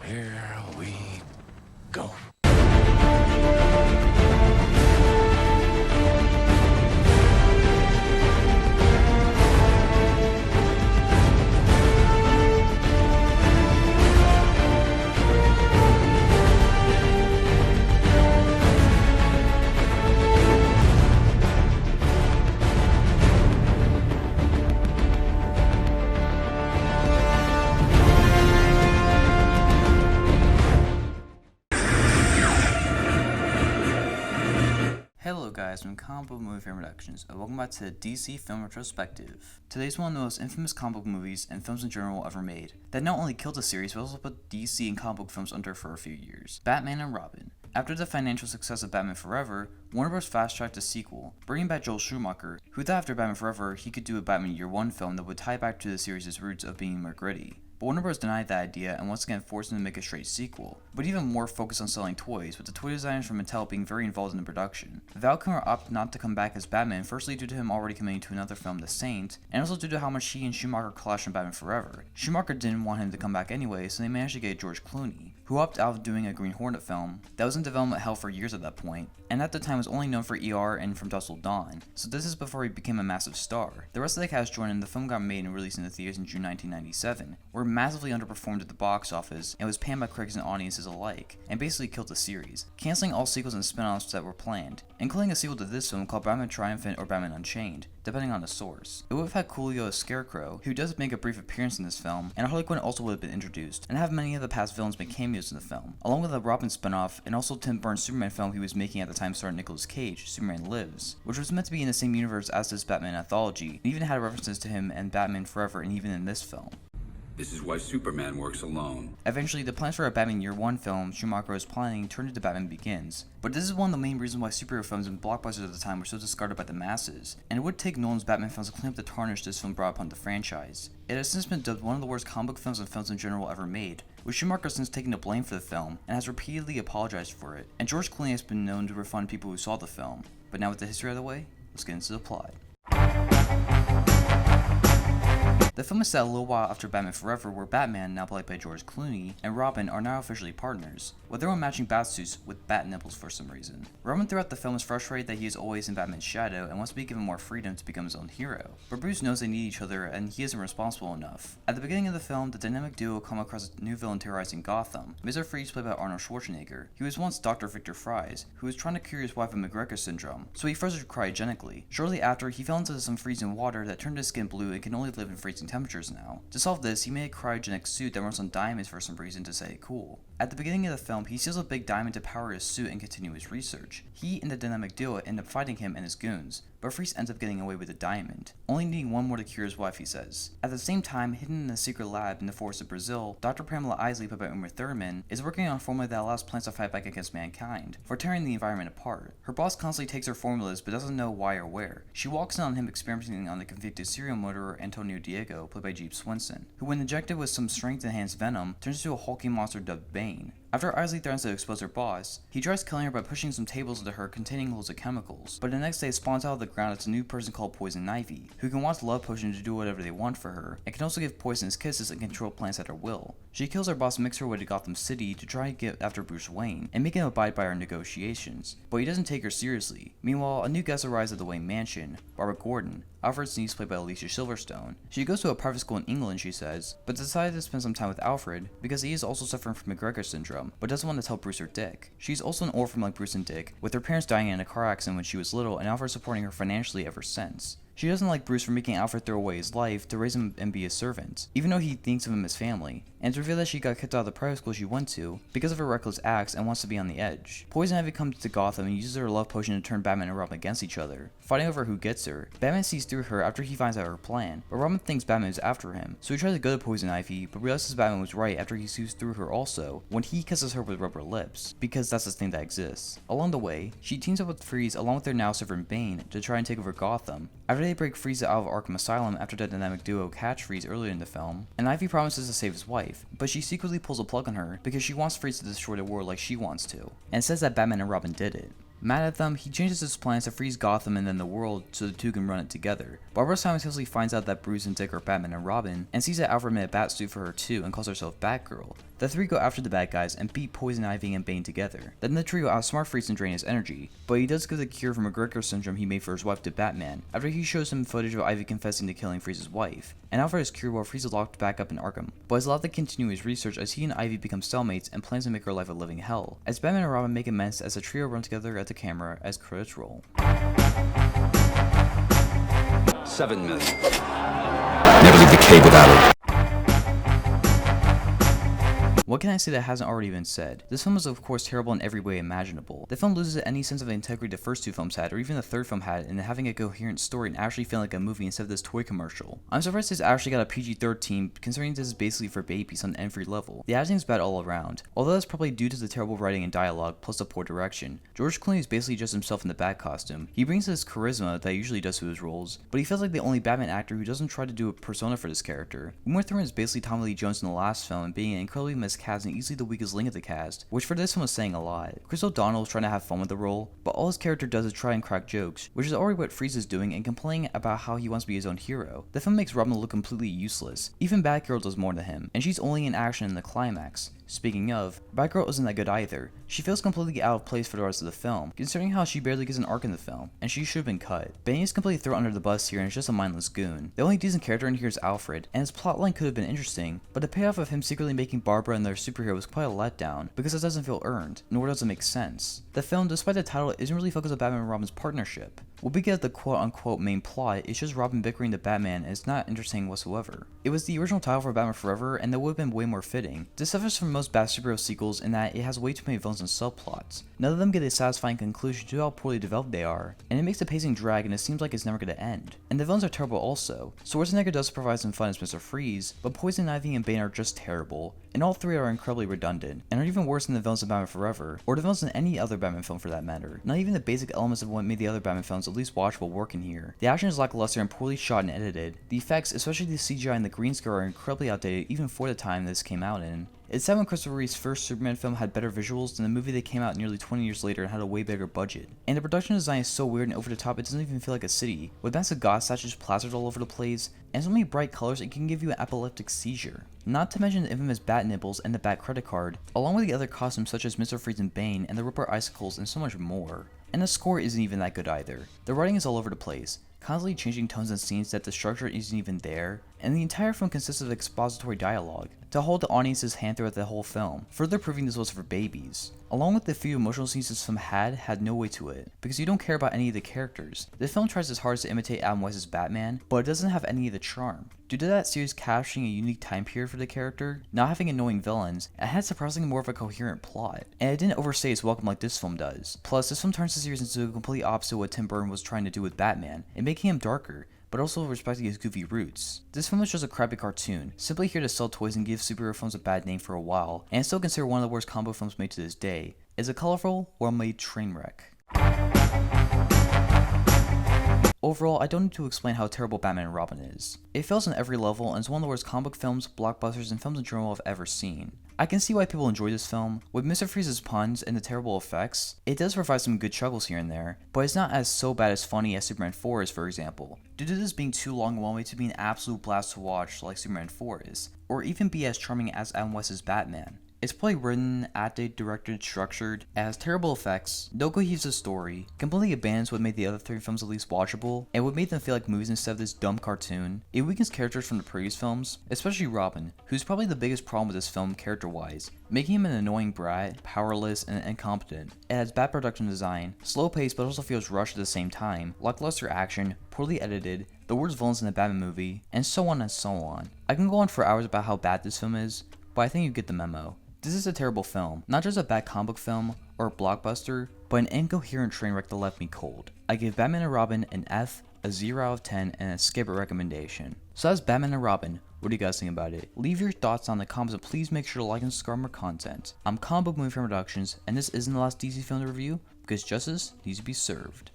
Here we go. Hello guys, from Comic Book Movie Film Productions, and welcome back to DC Film Retrospective. Today's one of the most infamous comic book movies and films in general ever made, that not only killed the series, but also put DC and comic book films under for a few years. Batman and Robin. After the financial success of Batman Forever, Warner Bros. Fast-tracked a sequel, bringing back Joel Schumacher, who thought after Batman Forever he could do a Batman Year One film that would tie back to the series' roots of being more gritty. But Warner Bros. Denied that idea and once again forced him to make a straight sequel, but even more focused on selling toys, with the toy designers from Mattel being very involved in the production. Val Kilmer opted not to come back as Batman, firstly due to him already committing to another film, The Saint, and also due to how much he and Schumacher clashed on Batman Forever. Schumacher didn't want him to come back anyway, so they managed to get George Clooney, who opted out of doing a Green Hornet film that was in development hell for years at that point, and at the time was only known for ER and From Dusk Till Dawn, so this is before he became a massive star. The rest of the cast joined and the film got made and released in the theaters in June 1997, where it massively underperformed at the box office and was panned by critics and audiences alike, and basically killed the series, cancelling all sequels and spin-offs that were planned, including a sequel to this film called Batman Triumphant or Batman Unchained, depending on the source. It would have had Coolio as Scarecrow, who does make a brief appearance in this film, and Harley Quinn also would have been introduced, and have many of the past villains make cameos in the film, along with a Robin spin-off, and also Tim Burton's Superman film he was making at the time starring Nicolas Cage, Superman Lives, which was meant to be in the same universe as this Batman anthology, and even had references to him and Batman Forever and even in this film. This is why Superman works alone. Eventually, the plans for a Batman Year One film Schumacher was planning turned into Batman Begins, but this is one of the main reasons why superhero films and blockbusters at the time were so discarded by the masses, and it would take Nolan's Batman films to clean up the tarnish this film brought upon the franchise. It has since been dubbed one of the worst comic book films and films in general ever made, with Schumacher has since taken the blame for the film and has repeatedly apologized for it, and George Clooney has been known to refund people who saw the film. But now with the history out of the way, let's get into the plot. The film is set a little while after Batman Forever, where Batman, now played by George Clooney, and Robin are now officially partners, with their own matching bat suits with bat nipples for some reason. Robin throughout the film is frustrated that he is always in Batman's shadow and wants to be given more freedom to become his own hero, but Bruce knows they need each other and he isn't responsible enough. At the beginning of the film, the dynamic duo come across a new villain terrorizing Gotham, Mr. Freeze played by Arnold Schwarzenegger. He was once Dr. Victor Fries, who was trying to cure his wife of McGregor syndrome, so he froze her cryogenically. Shortly after, he fell into some freezing water that turned his skin blue and can only live in freezing temperatures now. To solve this, he made a cryogenic suit that runs on diamonds for some reason to stay cool. At the beginning of the film, he steals a big diamond to power his suit and continue his research. He and the dynamic duo end up fighting him and his goons, but Freeze ends up getting away with the diamond, only needing one more to cure his wife, he says. At the same time, hidden in a secret lab in the forests of Brazil, Dr. Pamela Isley, played by Uma Thurman, is working on a formula that allows plants to fight back against mankind, for tearing the environment apart. Her boss constantly takes her formulas but doesn't know why or where. She walks in on him experimenting on the convicted serial murderer Antonio Diego, played by Jeep Swenson, who when injected with some strength-enhanced venom, turns into a hulking monster dubbed Bane. After Isley threatens to expose her boss, he tries killing her by pushing some tables into her containing loads of chemicals, but the next day spawns out of the ground as a new person called Poison Ivy, who can watch Love Potion to do whatever they want for her, and can also give poisonous kisses and control plants at her will. She kills her boss and makes her way to Gotham City to try and get after Bruce Wayne, and make him abide by her negotiations, but he doesn't take her seriously. Meanwhile, a new guest arrives at the Wayne mansion, Barbara Gordon, Alfred's niece played by Alicia Silverstone. She goes to a private school in England, she says, but decided to spend some time with Alfred because he is also suffering from McGregor syndrome, but doesn't want to tell Bruce or Dick. She's also an orphan like Bruce and Dick, with her parents dying in a car accident when she was little and Alfred supporting her financially ever since. She doesn't like Bruce for making Alfred throw away his life to raise him and be his servant, even though he thinks of him as family, and it's revealed that she got kicked out of the private school she went to because of her reckless acts and wants to be on the edge. Poison Ivy comes to Gotham and uses her love potion to turn Batman and Robin against each other, fighting over who gets her. Batman sees through her after he finds out her plan, but Robin thinks Batman is after him, so he tries to go to Poison Ivy, but realizes Batman was right after he sees through her also, when he kisses her with rubber lips, because that's the thing that exists. Along the way, she teams up with Freeze along with their now servant Bane to try and take over Gotham. After they break Freeze out of Arkham Asylum after the dynamic duo catch Freeze earlier in the film, and Ivy promises to save his wife, but she secretly pulls a plug on her because she wants Freeze to destroy the world like she wants to, and says that Batman and Robin did it. Mad at them, he changes his plans to freeze Gotham and then the world so the two can run it together. Barbara simultaneously finds out that Bruce and Dick are Batman and Robin, and sees that Alfred made a bat suit for her too and calls herself Batgirl, The three go after the bad guys and beat Poison Ivy and Bane together. Then the trio outsmart Freeze and drain his energy, but he does give the cure from McGregor syndrome he made for his wife to Batman after he shows him footage of Ivy confessing to killing Freeze's wife. And Alfred is cured while Freeze is locked back up in Arkham, but is allowed to continue his research as he and Ivy become cellmates and plans to make her life a living hell, as Batman and Robin make amends as the trio run together at the camera as credits roll. 7 million. Never leave the cave without her. What can I say that hasn't already been said? This film is of course terrible in every way imaginable. The film loses any sense of integrity the first two films had, or even the third film had, in having a coherent story and actually feeling like a movie instead of this toy commercial. I'm surprised this actually got a PG-13, considering this is basically for babies on every level. The acting is bad all around, although that's probably due to the terrible writing and dialogue, plus the poor direction. George Clooney is basically just himself in the bat costume. He brings his charisma that he usually does to his roles, but he feels like the only Batman actor who doesn't try to do a persona for this character. Uma Thurman is basically Tommy Lee Jones in the last film and being an incredibly miscast and easily the weakest link of the cast, which for this film is saying a lot. Chris O'Donnell is trying to have fun with the role, but all his character does is try and crack jokes, which is already what Freeze is doing and complaining about how he wants to be his own hero. The film makes Robin look completely useless. Even Batgirl does more to him, and she's only in action in the climax. Speaking of, Batgirl isn't that good either. She feels completely out of place for the rest of the film, considering how she barely gets an arc in the film, and she should have been cut. Bane is completely thrown under the bus here and is just a mindless goon. The only decent character in here is Alfred, and his plotline could have been interesting, but the payoff of him secretly making Barbara and their superhero was quite a letdown, because it doesn't feel earned, nor does it make sense. The film, despite the title, isn't really focused on Batman and Robin's partnership. What we get at the quote-unquote main plot is just Robin bickering to Batman, and it's not entertaining whatsoever. It was the original title for Batman Forever, and that would have been way more fitting. This suffers from most Bat superhero sequels in that it has way too many villains and subplots. None of them get a satisfying conclusion to how poorly developed they are, and it makes the pacing drag and it seems like it's never going to end. And the villains are terrible also. Schwarzenegger does provide some fun as Mr. Freeze, but Poison Ivy and Bane are just terrible, and all three are incredibly redundant, and are even worse than the villains in Batman Forever, or the villains in any other Batman film for that matter. Not even the basic elements of what made the other Batman films at least watchable work in here. The action is lackluster and poorly shot and edited. The effects, especially the CGI and the green screen, are incredibly outdated even for the time this came out in. It's sad when Christopher Reeve's first Superman film had better visuals than the movie that came out nearly 20 years later and had a way bigger budget. And the production design is so weird and over the top it doesn't even feel like a city, with massive god statues plastered all over the place, and so many bright colors it can give you an epileptic seizure. Not to mention the infamous bat nipples and the bat credit card, along with the other costumes such as Mr. Freeze and Bane and the Ripper icicles and so much more. And the score isn't even that good either. The writing is all over the place, constantly changing tones and scenes that the structure isn't even there, and the entire film consists of expository dialogue to hold the audience's hand throughout the whole film, further proving this was for babies. Along with the few emotional scenes this film had no weight to it, because you don't care about any of the characters. The film tries its hardest to imitate Adam West's Batman, but it doesn't have any of the charm. Due to that series capturing a unique time period for the character, not having annoying villains, it had surprisingly more of a coherent plot, and it didn't overstay its welcome like this film does. Plus, this film turns the series into a complete opposite of what Tim Burton was trying to do with Batman, and making him darker, but also respecting his goofy roots. This film is just a crappy cartoon, simply here to sell toys and give superhero films a bad name for a while, and it's still considered one of the worst combo films made to this day. It's a colorful, well-made train wreck. Overall, I don't need to explain how terrible Batman and Robin is. It fails on every level and is one of the worst comic book films, blockbusters, and films in general I've ever seen. I can see why people enjoy this film. With Mr. Freeze's puns and the terrible effects, it does provide some good chuckles here and there, but it's not as so bad as funny as Superman 4 is, for example. Due to this being too long and well-made to be an absolute blast to watch like Superman 4 is, or even be as charming as Adam West's Batman. It's poorly written, acted, directed, structured, it has terrible effects, no cohesive story, completely abandons what made the other three films at least watchable, and what made them feel like movies instead of this dumb cartoon. It weakens characters from the previous films, especially Robin, who's probably the biggest problem with this film character-wise, making him an annoying brat, powerless, and incompetent. It has bad production design, slow pace but also feels rushed at the same time, lackluster action, poorly edited, the worst villains in the Batman movie, and so on and so on. I can go on for hours about how bad this film is, but I think you get the memo. This is a terrible film, not just a bad comic book film or a blockbuster, but an incoherent train wreck that left me cold. I give Batman and Robin an F, a 0 out of 10, and a skip it recommendation. So that's Batman and Robin. What do you guys think about it? Leave your thoughts on the comments and please make sure to like and subscribe for more content. I'm Comic Book Movie Film Productions, and this isn't the last DC film to review, because justice needs to be served.